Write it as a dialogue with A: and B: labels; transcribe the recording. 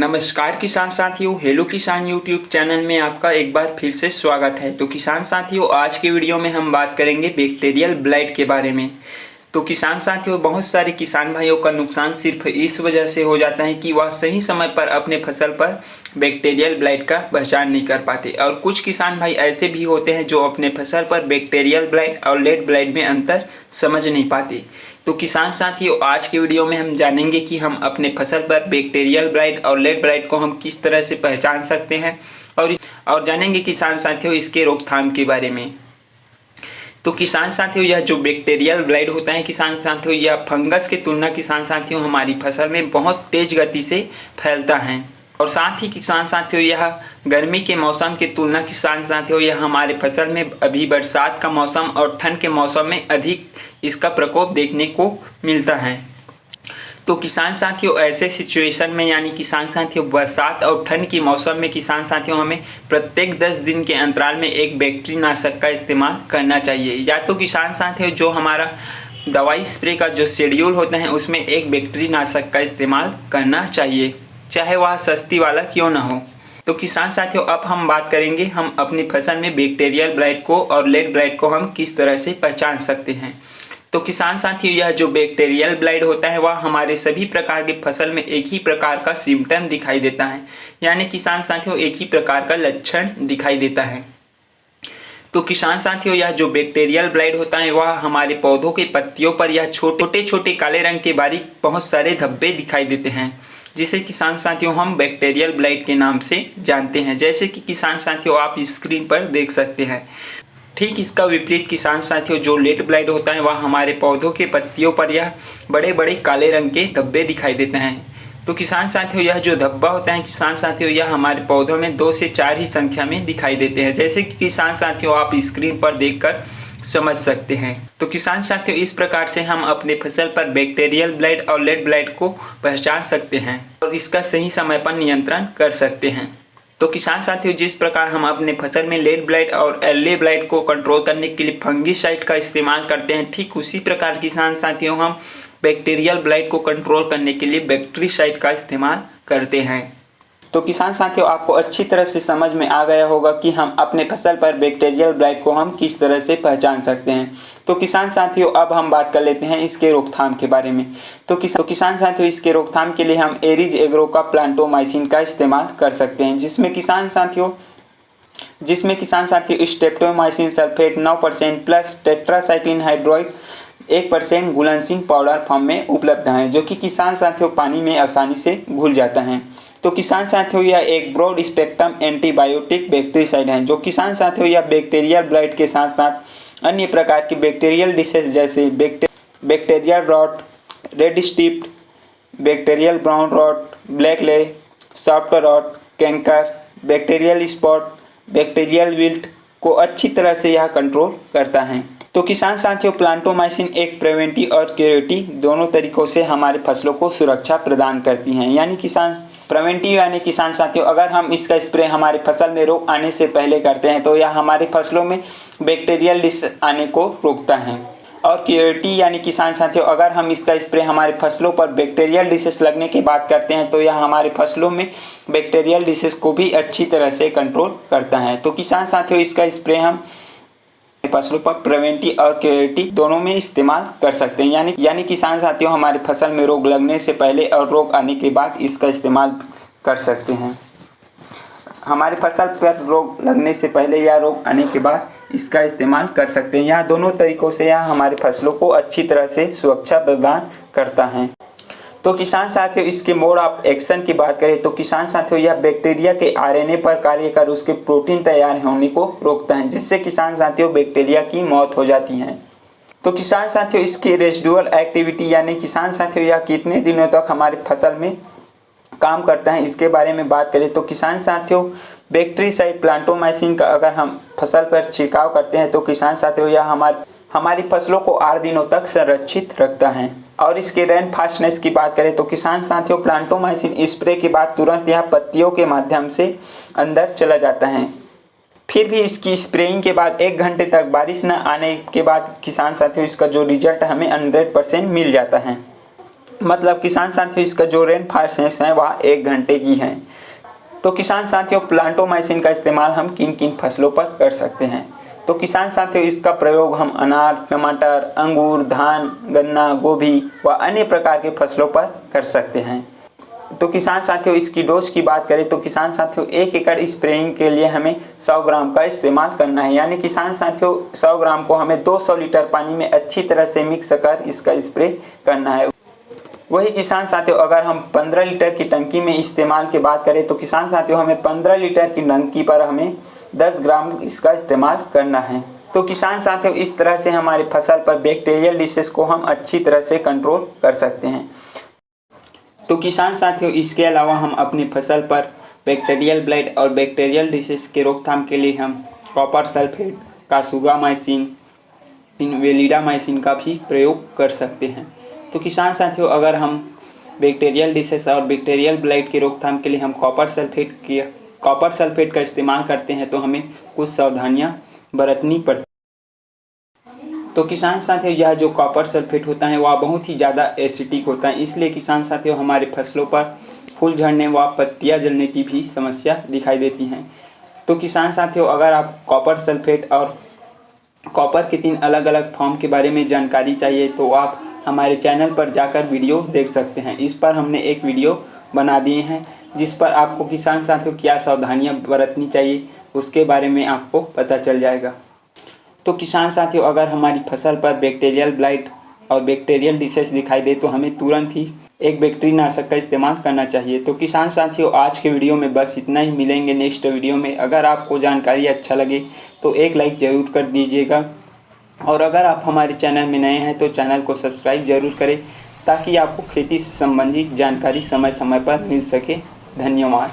A: नमस्कार किसान साथियों, हेलो किसान यूट्यूब चैनल में आपका एक बार फिर से स्वागत है। तो किसान साथियों, आज के वीडियो में हम बात करेंगे बैक्टीरियल ब्लाइट के बारे में। तो किसान साथियों, बहुत सारे किसान भाइयों का नुकसान सिर्फ इस वजह से हो जाता है कि वह सही समय पर अपने फसल पर बैक्टीरियल ब्लाइट का पहचान नहीं कर पाते। और कुछ किसान भाई ऐसे भी होते हैं जो अपने फसल पर बैक्टीरियल ब्लाइट और लेड ब्लाइट में अंतर समझ नहीं पाते। तो किसान साथियों, आज के वीडियो में हम जानेंगे कि हम अपने फसल पर बैक्टीरियल ब्लाइट और लेड ब्लाइट को हम किस तरह से पहचान सकते हैं और जानेंगे किसान साथियों इसके रोकथाम के बारे में। तो किसान साथियों, यह जो बैक्टीरियल ब्लाइट होता है किसान साथियों, यह फंगस की तुलना किसान साथियों हमारी फसल में बहुत तेज गति से फैलता है। और साथ ही किसान साथियों, यह गर्मी के मौसम की तुलना किसान साथियों यह हमारे फसल में अभी बरसात का मौसम और ठंड के मौसम में अधिक इसका प्रकोप देखने को मिलता है। तो किसान साथियों, ऐसे सिचुएशन में यानी किसान साथियों बरसात और ठंड के मौसम में किसान साथियों हमें प्रत्येक 10 दिन के अंतराल में एक बैक्टीरियानाशक का इस्तेमाल करना चाहिए। या तो किसान साथियों जो हमारा दवाई स्प्रे का जो शेड्यूल होता है उसमें एक बैक्टीरियानाशक का इस्तेमाल करना चाहिए, चाहे वह सस्ती वाला क्यों ना हो। तो किसान साथियों, अब हम बात करेंगे हम अपनी फसल में बैक्टीरियल ब्लाइट को और लेड ब्लाइट को हम किस तरह से पहचान सकते हैं। तो किसान साथियों, यह जो बैक्टीरियल ब्लाइट होता है वह हमारे सभी प्रकार की फसल में एक ही प्रकार का सिम्टम दिखाई देता है, यानी किसान साथियों एक ही प्रकार का लक्षण दिखाई देता है। तो किसान साथियों, यह जो बैक्टीरियल ब्लाइट होता है वह हमारे पौधों के पत्तियों पर यह छोटे छोटे काले रंग के बारीक बहुत सारे धब्बे दिखाई देते हैं, जिसे किसान साथियों हम बैक्टीरियल ब्लाइट के नाम से जानते हैं। जैसे कि किसान साथियों आप स्क्रीन पर देख सकते हैं। ठीक इसका विपरीत किसान साथियों जो लेड ब्लाइट होता है वह हमारे पौधों के पत्तियों पर यह बड़े बड़े काले रंग के धब्बे दिखाई देते हैं। तो किसान साथियों यह जो धब्बा होता है किसान साथियों यह हमारे पौधों में 2 से 4 ही संख्या में दिखाई देते हैं, जैसे कि किसान साथियों आप स्क्रीन पर देखकर समझ सकते हैं। तो किसान साथियों इस प्रकार से हम अपने फसल पर बैक्टीरियल ब्लाइट और लेड ब्लाइट को पहचान सकते हैं और इसका सही समय पर नियंत्रण कर सकते हैं। तो किसान साथियों जिस प्रकार हम अपने फसल में लेड ब्लाइट और एल्ले ब्लाइट को कंट्रोल करने के लिए फंगिसाइड का इस्तेमाल करते हैं, ठीक उसी प्रकार किसान साथियों हम बैक्टीरियल ब्लाइट को कंट्रोल करने के लिए बैक्टीरिसाइड का इस्तेमाल करते हैं। तो किसान साथियों आपको अच्छी तरह से समझ में आ गया होगा कि हम अपने फसल पर बैक्टीरियल ब्लाइट को हम किस तरह से पहचान सकते हैं। तो किसान साथियों अब हम बात कर लेते हैं इसके रोकथाम के बारे में। तो किसान साथियों इसके रोकथाम के लिए हम एरिज एग्रो का प्लांटोमाइसिन का इस्तेमाल कर सकते हैं, जिसमें किसान साथियों स्ट्रेप्टोमाइसिन सल्फेट 9% प्लस टेट्रासाइक्लिन हाइड्रोइड 1% घुलनशील पाउडर फॉर्म में उपलब्ध है, जो कि किसान साथियों पानी में आसानी से घुल जाता है। तो किसान साथियों यह एक ब्रॉड स्पेक्ट्रम एंटीबायोटिक बैक्टीरिसाइड है, जो किसान साथियों यह बैक्टीरियल ब्लाइट के साथ साथ अन्य प्रकार की बैक्टीरियल डिसीज जैसे bacterial rot, red stripe, bacterial brown rot, black leg, soft rot, canker, bacterial spot, bacterial wilt को अच्छी तरह से यह कंट्रोल करता है। तो किसान साथियों प्लांटोमाइसिन एक प्रिवेंटिव और क्यूरेटिव दोनों तरीकों से हमारे फसलों को सुरक्षा प्रदान करती हैं। यानी प्रिवेंटिव यानी किसान साथियों अगर हम इसका स्प्रे हमारे फसल में रोग आने से पहले करते हैं तो यह हमारे फसलों में बैक्टीरियल डिसीज आने को रोकता है। और क्यूरेटिव यानी किसान साथियों अगर हम इसका स्प्रे हमारे फसलों पर बैक्टीरियल डिसीज लगने के बाद करते हैं तो यह हमारे फसलों में बैक्टीरियल डिसीज को भी अच्छी तरह से कंट्रोल करता है। तो किसान साथियों इसका स्प्रे हम फसलों पर प्रिवेंटिव और क्यूरेटिव दोनों में इस्तेमाल कर सकते हैं। यानी किसान साथियों हमारे फसल में रोग लगने से पहले और रोग आने के बाद इसका इस्तेमाल कर सकते हैं। हमारे फसल पर रोग लगने से पहले या रोग आने के बाद इसका इस्तेमाल कर सकते हैं। यह दोनों तरीकों से यह हमारे फसलों को अच्छी तरह से सुरक्षा प्रदान करता है। तो किसान साथियों इसके मोड ऑफ एक्शन की बात करें तो किसान साथियों यह बैक्टीरिया के आरएनए पर कार्य कर उसके प्रोटीन तैयार होने को रोकता है, जिससे किसान साथियों बैक्टीरिया की मौत हो जाती है। तो किसान साथियों इसकी रेसिडुअल एक्टिविटी यानी किसान साथियों यह कितने दिनों तक हमारे फसल में काम करता है इसके बारे में बात करें तो किसान साथियों बैक्टीरिसाइड प्लांटोमाइसिन का अगर हम फसल पर छिड़काव करते हैं तो किसान साथियों यह हमारी फसलों को 8 दिनों तक संरक्षित रखता है। और इसके रेन फास्टनेस की बात करें तो किसान साथियों प्लांटोमाइसिन स्प्रे के बाद तुरंत यह पत्तियों के माध्यम से अंदर चला जाता है। फिर भी इसकी स्प्रेइंग के बाद 1 घंटे तक बारिश न आने के बाद किसान साथियों इसका जो रिजल्ट हमें 100% मिल जाता है। मतलब किसान साथियों इसका जो रेन फॉरेस्ट है वह 1 घंटे की है। तो किसान साथियों प्लांटोमाइसिन का इस्तेमाल हम किन किन फसलों पर कर सकते हैं? तो किसान साथियों इसका प्रयोग हम अनार, टमाटर, अंगूर, धान, गन्ना, गोभी व अन्य प्रकार के फसलों पर कर सकते हैं। तो किसान साथियों इसकी डोज की बात करें तो किसान साथियों 1 एकड़ स्प्रेइंग के लिए हमें 100 ग्राम का इस्तेमाल करना है। यानी किसान साथियों 100 ग्राम को हमें 200 लीटर पानी में अच्छी तरह से मिक्स कर इसका स्प्रे करना है। वही किसान साथियों अगर हम 15 लीटर की टंकी में इस्तेमाल की बात करें तो किसान साथियों हमें 15 लीटर की टंकी पर हमें 10 ग्राम इसका इस्तेमाल करना है। तो किसान साथियों इस तरह से हमारी फसल पर बैक्टीरियल डिसीज को हम अच्छी तरह से कंट्रोल कर सकते हैं। तो किसान साथियों इसके अलावा हम अपनी फसल पर बैक्टीरियल ब्लाइट और बैक्टीरियल डिसीज के रोकथाम के लिए हम कॉपर सल्फेट, कासुगामाइसिन, वेलिडामाइसिन का भी प्रयोग कर सकते हैं। तो किसान साथियों अगर हम बैक्टीरियल डिसीज और बैक्टीरियल ब्लाइट की रोकथाम के लिए हम कॉपर सल्फेट का इस्तेमाल करते हैं तो हमें कुछ सावधानियां बरतनी पड़ती। तो किसान साथियों यह जो कॉपर सल्फेट होता है वह बहुत ही ज़्यादा एसिडिक होता है, इसलिए किसान साथियों हमारे फसलों पर फूल झड़ने व पत्तियां जलने की भी समस्या दिखाई देती हैं। तो किसान साथियों अगर आप कॉपर सल्फेट और कॉपर के 3 अलग अलग फॉर्म के बारे में जानकारी चाहिए तो आप हमारे चैनल पर जाकर वीडियो देख सकते हैं। इस पर हमने एक वीडियो बना दिए हैं जिस पर आपको किसान साथियों क्या सावधानियाँ बरतनी चाहिए उसके बारे में आपको पता चल जाएगा। तो किसान साथियों अगर हमारी फसल पर बैक्टीरियल ब्लाइट और बैक्टीरियल डिसीज दिखाई दे तो हमें तुरंत ही एक बैक्टीरियानाशक का इस्तेमाल करना चाहिए। तो किसान साथियों आज के वीडियो में बस इतना ही, मिलेंगे नेक्स्ट वीडियो में। अगर आपको जानकारी अच्छा लगे तो एक लाइक ज़रूर कर दीजिएगा और अगर आप हमारे चैनल में नए हैं तो चैनल को सब्सक्राइब ज़रूर करें ताकि आपको खेती से संबंधित जानकारी समय समय पर मिल सके। धन्यवाद।